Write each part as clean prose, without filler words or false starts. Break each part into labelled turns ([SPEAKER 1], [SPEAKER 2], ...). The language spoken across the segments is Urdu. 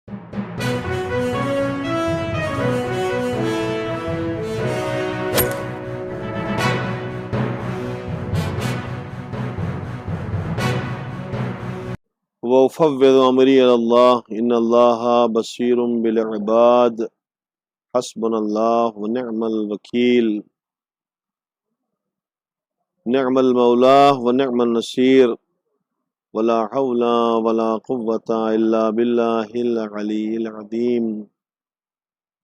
[SPEAKER 1] وأفوض أمري إلى الله إن الله بصير بالعباد حسبنا الله ونعم الوكيل نعم المولى ونعم النصير ولا حول ولا قوة إلا بالله العلي العظيم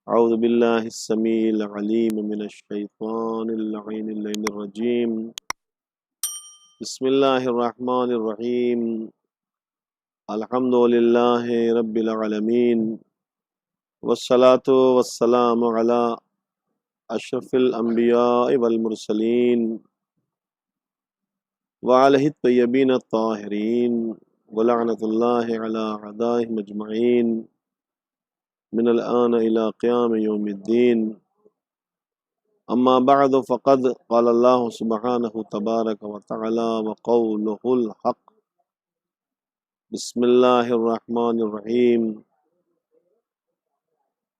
[SPEAKER 1] أعوذ بالله السميع العليم من الشيطان اللعين اللعين الرجيم بسم الله الرحمن الرحيم الحمد لله رب العالمين والصلاة والسلام على أشرف الأنبياء والمرسلين وعلى الطيبين الطاهرين ولعنة الله على أعدائهم أجمعين من الآن إلى قيام يوم الدين أما بعد فقد قال الله سبحانه تبارك وتعالى وقوله الحق بسم الله الرحمن الرحيم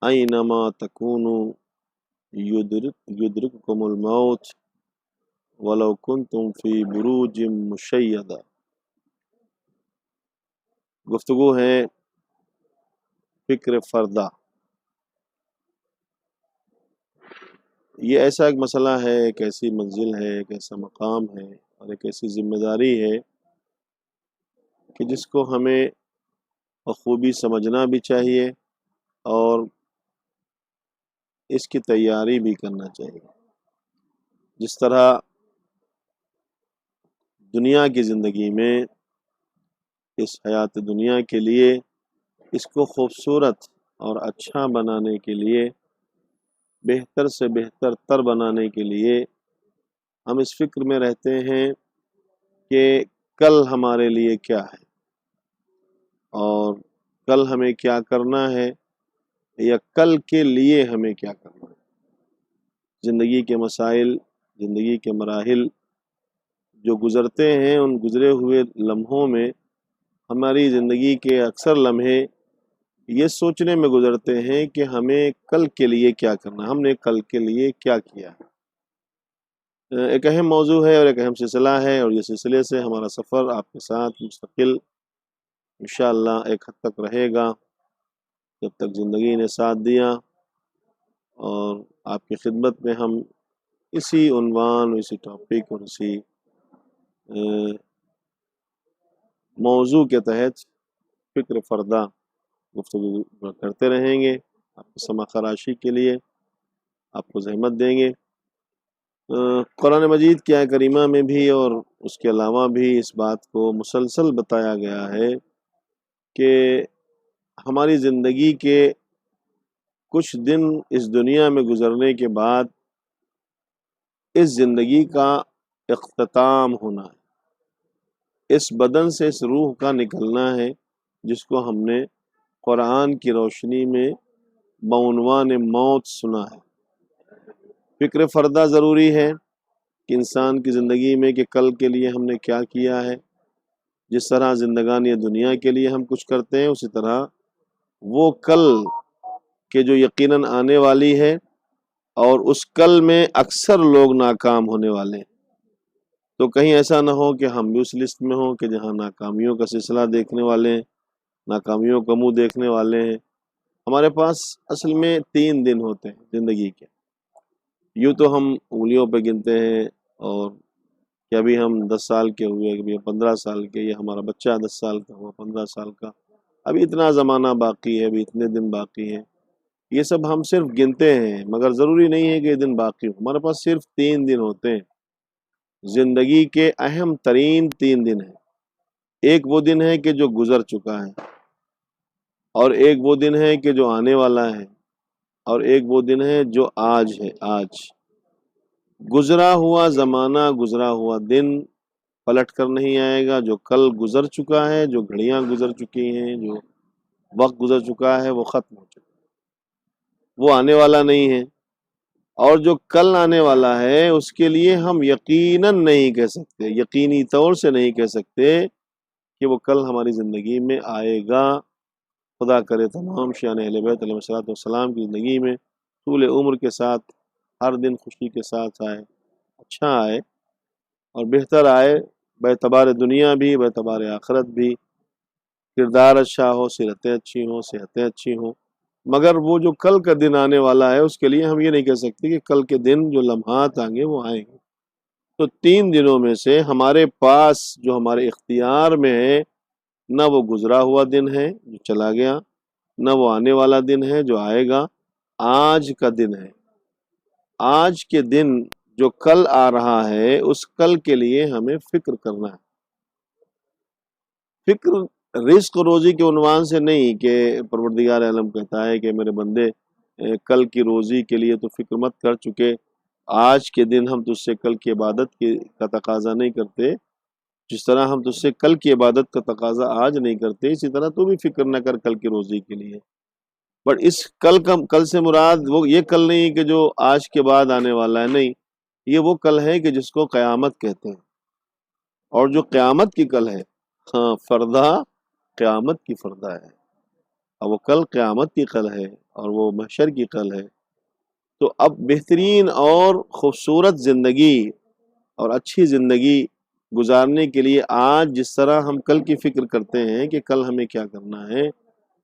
[SPEAKER 1] أينما تكونوا يدرككم الموت ولو كنتم في بروج مشيدة. گفتگو ہے فکر فردہ. یہ ایسا ایک مسئلہ ہے، ایک ایسی منزل ہے، ایک ایسا مقام ہے اور ایک ایسی ذمہ داری ہے کہ جس کو ہمیں بخوبی سمجھنا بھی چاہیے اور اس کی تیاری بھی کرنا چاہیے. جس طرح دنیا کی زندگی میں اس حیات دنیا کے لیے اس کو خوبصورت اور اچھا بنانے کے لیے، بہتر سے بہتر تر بنانے کے لیے ہم اس فکر میں رہتے ہیں کہ کل ہمارے لیے کیا ہے اور کل ہمیں کیا کرنا ہے یا کل کے لیے ہمیں کیا کرنا ہے. زندگی کے مسائل، زندگی کے مراحل جو گزرتے ہیں، ان گزرے ہوئے لمحوں میں ہماری زندگی کے اکثر لمحے یہ سوچنے میں گزرتے ہیں کہ ہمیں کل کے لیے کیا کرنا ہے، ہم نے کل کے لیے کیا کیا ہے. ایک اہم موضوع ہے اور ایک اہم سلسلہ ہے، اور یہ سلسلے سے ہمارا سفر آپ کے ساتھ مستقل انشاءاللہ ایک حد تک رہے گا جب تک زندگی نے ساتھ دیا. اور آپ کی خدمت میں ہم اسی عنوان، اسی ٹاپک اور اسی موضوع کے تحت فکر فردہ گفتگو کرتے رہیں گے. آپ کی سمع خراشی کے لیے آپ کو زحمت دیں گے. قرآن مجید کی آیت کریمہ میں بھی اور اس کے علاوہ بھی اس بات کو مسلسل بتایا گیا ہے کہ ہماری زندگی کے کچھ دن اس دنیا میں گزرنے کے بعد اس زندگی کا اختتام ہونا ہے، اس بدن سے اس روح کا نکلنا ہے جس کو ہم نے قرآن کی روشنی میں بعنوان موت سنا ہے. فکر فردہ ضروری ہے کہ انسان کی زندگی میں کہ کل کے لیے ہم نے کیا کیا ہے. جس طرح زندگانی دنیا کے لیے ہم کچھ کرتے ہیں، اسی طرح وہ کل کہ جو یقیناً آنے والی ہے اور اس کل میں اکثر لوگ ناکام ہونے والے ہیں. تو کہیں ایسا نہ ہو کہ ہم بھی اس لسٹ میں ہوں کہ جہاں ناکامیوں کا سلسلہ دیکھنے والے ہیں، ناکامیوں کا منہ دیکھنے والے ہیں. ہمارے پاس اصل میں 3 دن ہوتے ہیں زندگی کے. یوں تو ہم انگلیوں پہ گنتے ہیں اور کہ ابھی ہم 10 سال کے ہوئے، ابھی 15 سال کے، یا ہمارا بچہ 10 سال کا ہوا، 15 سال کا، ابھی اتنا زمانہ باقی ہے، ابھی اتنے دن باقی ہیں. یہ سب ہم صرف گنتے ہیں، مگر ضروری نہیں ہے کہ یہ دن باقی ہو. ہمارے پاس صرف 3 دن ہوتے ہیں. زندگی کے اہم ترین 3 دن ہیں. ایک وہ دن ہے کہ جو گزر چکا ہے، اور ایک وہ دن ہے کہ جو آنے والا ہے، اور ایک وہ دن ہے جو آج ہے. آج گزرا ہوا زمانہ، گزرا ہوا دن پلٹ کر نہیں آئے گا. جو کل گزر چکا ہے، جو گھڑیاں گزر چکی ہیں، جو وقت گزر چکا ہے، وہ ختم ہو چکا ہے، وہ آنے والا نہیں ہے. اور جو کل آنے والا ہے اس کے لیے ہم یقیناً نہیں کہہ سکتے، یقینی طور سے نہیں کہہ سکتے کہ وہ کل ہماری زندگی میں آئے گا خدا کرے تمام شیعہ اہل بیت علیہ السلام کی زندگی میں طول عمر کے ساتھ ہر دن خوشی کے ساتھ آئے، اچھا آئے اور بہتر آئے، باعتبار دنیا بھی باعتبار آخرت بھی، کردار اچھا ہو، سیرتیں اچھی ہوں، صحتیں اچھی ہوں۔ مگر وہ جو کل کا دن آنے والا ہے اس کے لیے ہم یہ نہیں کہہ سکتے کہ کل کے دن جو لمحات آئیں گے وہ آئیں گے۔ تو 3 دنوں میں سے ہمارے پاس جو ہمارے اختیار میں ہے، نہ وہ گزرا ہوا دن ہے جو چلا گیا، نہ وہ آنے والا دن ہے جو آئے گا، آج کا دن ہے۔ آج کے دن جو کل آ رہا ہے اس کل کے لیے ہمیں فکر کرنا ہے۔ فکر رزق روزی کے عنوان سے نہیں کہ پروردگار عالم کہتا ہے کہ میرے بندے کل کی روزی کے لیے تو فکر مت کر، چکے آج کے دن ہم تجھ سے کل کی عبادت کا تقاضا نہیں کرتے، جس طرح ہم تجھ سے کل کی عبادت کا تقاضا آج نہیں کرتے، اسی طرح تو بھی فکر نہ کر کل کی روزی کے لیے۔ بٹ اس کل سے مراد وہ یہ کل نہیں کہ جو آج کے بعد آنے والا ہے، نہیں، یہ وہ کل ہے کہ جس کو قیامت کہتے ہیں، اور جو قیامت کی کل ہے، ہاں، فردہ قیامت کی فردہ ہے، اور وہ کل قیامت کی کل ہے اور وہ محشر کی کل ہے۔ تو اب بہترین اور خوبصورت زندگی اور اچھی زندگی گزارنے کے لیے آج جس طرح ہم کل کی فکر کرتے ہیں کہ کل ہمیں کیا کرنا ہے،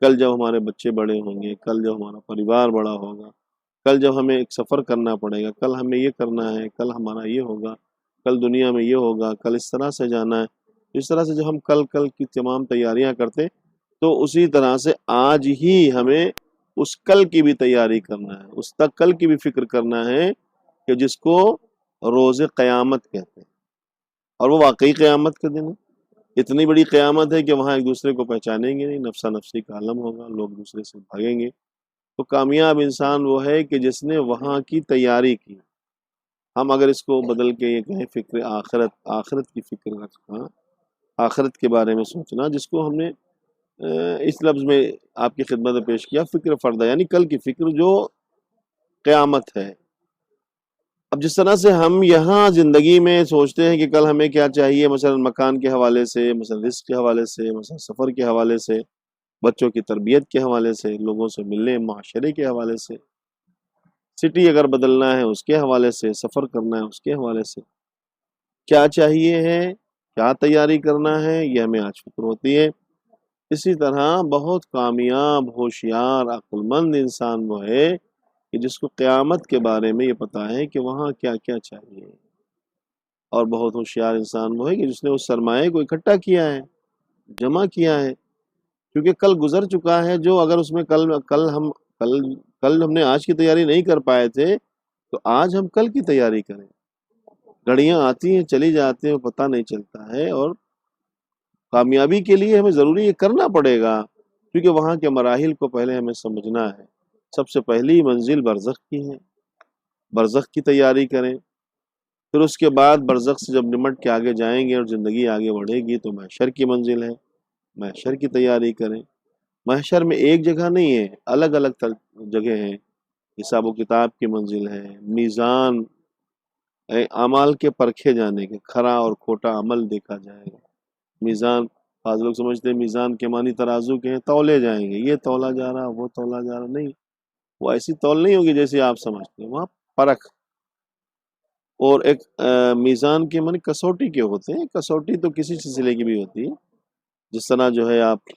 [SPEAKER 1] کل جب ہمارے بچے بڑے ہوں گے، کل جب ہمارا پریوار بڑا ہوگا، کل جب ہمیں ایک سفر کرنا پڑے گا، کل ہمیں یہ کرنا ہے، کل ہمارا یہ ہوگا، کل دنیا میں یہ ہوگا، کل اس طرح سے جانا ہے، اس طرح سے جب ہم کل کی تمام تیاریاں کرتے تو اسی طرح سے آج ہی ہمیں اس کل کی بھی تیاری کرنا ہے، اس تک کل کی بھی فکر کرنا ہے کہ جس کو روز قیامت کہتے ہیں، اور وہ واقعی قیامت کا دن ہے۔ اتنی بڑی قیامت ہے کہ وہاں ایک دوسرے کو پہچانیں گے نہیں، نفسا نفسی کا عالم ہوگا، لوگ دوسرے سے بھاگیں گے۔ تو کامیاب انسان وہ ہے کہ جس نے وہاں کی تیاری کی۔ ہم اگر اس کو بدل کے یہ کہیں فکر آخرت کی فکر رکھنا، آخرت کے بارے میں سوچنا، جس کو ہم نے اس لفظ میں آپ کی خدمت میں پیش کیا، فکر فردہ، یعنی کل کی فکر جو قیامت ہے۔ اب جس طرح سے ہم یہاں زندگی میں سوچتے ہیں کہ کل ہمیں کیا چاہیے، مثلا مکان کے حوالے سے، مثلا رزق کے حوالے سے، مثلا سفر کے حوالے سے، بچوں کی تربیت کے حوالے سے، لوگوں سے ملنے معاشرے کے حوالے سے، سٹی اگر بدلنا ہے اس کے حوالے سے، سفر کرنا ہے اس کے حوالے سے، کیا چاہیے ہے، کیا تیاری کرنا ہے، یہ ہمیں آج فکر ہوتی ہے۔ اسی طرح بہت کامیاب، ہوشیار، عقل مند انسان وہ ہے کہ جس کو قیامت کے بارے میں یہ پتا ہے کہ وہاں کیا کیا چاہیے، اور بہت ہوشیار انسان وہ ہے کہ جس نے اس سرمایہ کو اکٹھا کیا ہے، جمع کیا ہے، کیونکہ کل گزر چکا ہے، جو اگر اس میں کل ہم نے آج کی تیاری نہیں کر پائے تھے تو آج ہم کل کی تیاری کریں۔ گھڑیاں آتی ہیں چلی جاتی ہیں، پتہ نہیں چلتا ہے، اور کامیابی کے لیے ہمیں ضروری یہ کرنا پڑے گا، کیونکہ وہاں کے مراحل کو پہلے ہمیں سمجھنا ہے۔ سب سے پہلی منزل برزخ کی ہے، برزخ کی تیاری کریں، پھر اس کے بعد برزخ سے جب نمٹ کے آگے جائیں گے اور زندگی آگے بڑھے گی تو محشر کی منزل ہے، محشر کی تیاری کریں۔ محشر میں ایک جگہ نہیں ہے، الگ الگ جگہ ہیں، حساب و کتاب کی منزل ہے، میزان اعمال کے پرکھے جانے کے، کھرا اور کھوٹا عمل دیکھا جائے گا۔ میزان، بعض لوگ سمجھتے ہیں میزان کے معنی ترازو کے ہیں، تولے جائیں گے، یہ تولا جا رہا وہ تولا جا رہا، نہیں، وہ ایسی تول نہیں ہوگی جیسے آپ سمجھتے ہیں، وہاں پرکھ۔ اور ایک میزان کے معنی کسوٹی کے ہوتے ہیں، کسوٹی تو کسی سلسلے کی بھی ہوتی ہے، جس طرح جو ہے آپ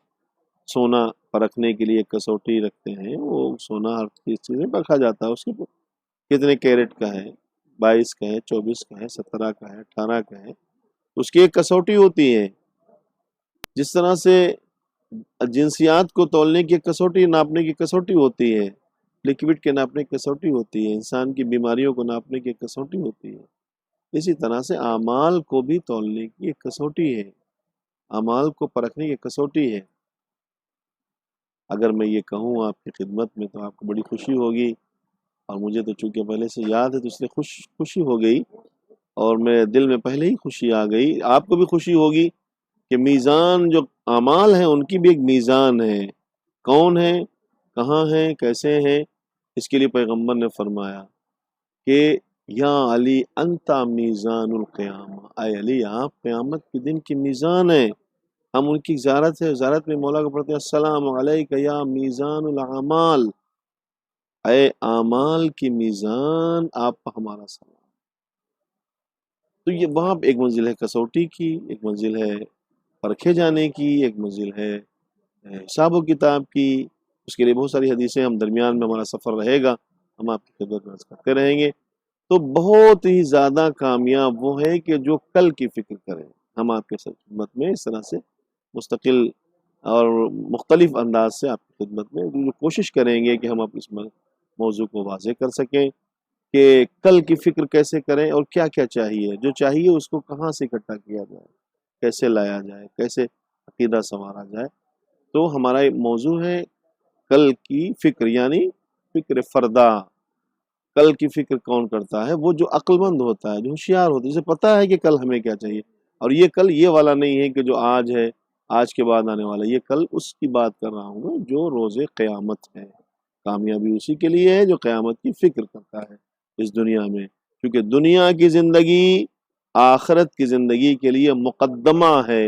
[SPEAKER 1] سونا پرکھنے کے لیے ایک کسوٹی رکھتے ہیں، وہ سونا ہر چیز میں پرکھا جاتا ہے، اس کے کتنے کیرٹ کا ہے، 22 کا ہے، 24 کا ہے، 17 کا ہے، 18 کا ہے، اس کی ایک کسوٹی ہوتی ہے۔ جس طرح سے جنسیات کو تولنے کی کسوٹی، ناپنے کی کسوٹی ہوتی ہے، لکوڈ کے ناپنے کی کسوٹی ہوتی ہے، انسان کی بیماریوں کو ناپنے کی کسوٹی ہوتی ہے، اسی طرح سے اعمال کو بھی تولنے کی ایک کسوٹی ہے، اعمال کو پرکھنے کی کسوٹی ہے۔ اگر میں یہ کہوں آپ کی خدمت میں تو آپ کو بڑی خوشی ہوگی، اور مجھے تو چونکہ پہلے سے یاد ہے تو اس لیے خوشی ہو گئی، اور میرے دل میں پہلے ہی خوشی آ گئی، آپ کو بھی خوشی ہوگی کہ میزان جو اعمال ہیں ان کی بھی ایک میزان ہے، کون ہے، کہاں ہے، کیسے ہیں۔ اس کے لیے پیغمبر نے فرمایا کہ یا علی انت میزان القیامہ، اے علی آپ قیامت کے دن کی میزان ہیں۔ ہم ان کی زیارت ہے، زیارت میں مولا کو پڑھتے ہیں السلام علیک یا میزان الاعمال، اے اعمال کی میزان آپ پر ہمارا سلام۔ تو یہ وہاں ایک منزل ہے کسوٹی کی، ایک منزل ہے پرکھے جانے کی، ایک منزل ہے حساب و کتاب کی۔ اس کے لیے بہت ساری حدیثیں، ہم درمیان میں ہمارا سفر رہے گا، ہم آپ کی خدمت میں عرض کرتے رہیں گے۔ تو بہت ہی زیادہ کامیاب وہ ہے کہ جو کل کی فکر کریں۔ ہم آپ کے خدمت میں اس طرح سے مستقل اور مختلف انداز سے آپ کی خدمت میں جو کوشش کریں گے کہ ہم اس موضوع کو واضح کر سکیں کہ کل کی فکر کیسے کریں اور کیا کیا چاہیے، جو چاہیے اس کو کہاں سے اکٹھا کیا جائے، کیسے لایا جائے، کیسے عقیدہ سنوارا جائے۔ تو ہمارا موضوع ہے کل کی فکر، یعنی فکر فردہ۔ کل کی فکر کون کرتا ہے؟ وہ جو عقل مند ہوتا ہے، جو ہوشیار ہوتا ہے، جسے پتا ہے کہ کل ہمیں کیا چاہیے، اور یہ کل یہ والا نہیں ہے کہ جو آج ہے، آج کے بعد آنے والا، یہ کل اس کی بات کر رہا ہوں میں جو روز قیامت ہے۔ کامیابی اسی کے لیے ہے جو قیامت کی فکر کرتا ہے اس دنیا میں، کیونکہ دنیا کی زندگی آخرت کی زندگی کے لیے مقدمہ ہے۔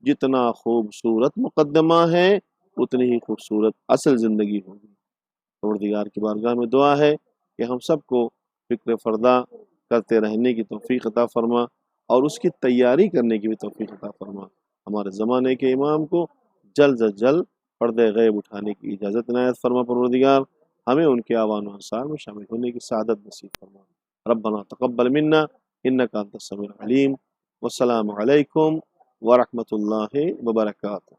[SPEAKER 1] جتنا خوبصورت مقدمہ ہے اتنی ہی خوبصورت اصل زندگی ہوگی۔ پروردگار کی بارگاہ میں دعا ہے کہ ہم سب کو فکر فردہ کرتے رہنے کی توفیق عطا فرما، اور اس کی تیاری کرنے کی بھی توفیق عطا فرما۔ ہمارے زمانے کے امام کو جلد از جلد پردہ غیب اٹھانے کی اجازت عنایت فرما پروردگار، ہمیں ان کے آوان و انصار میں شامل ہونے کی سعادت نصیب فرما۔ ربنا تقبل منا انک انت السمیع العلیم، والسلام علیکم ورحمۃ اللہ وبرکاتہ۔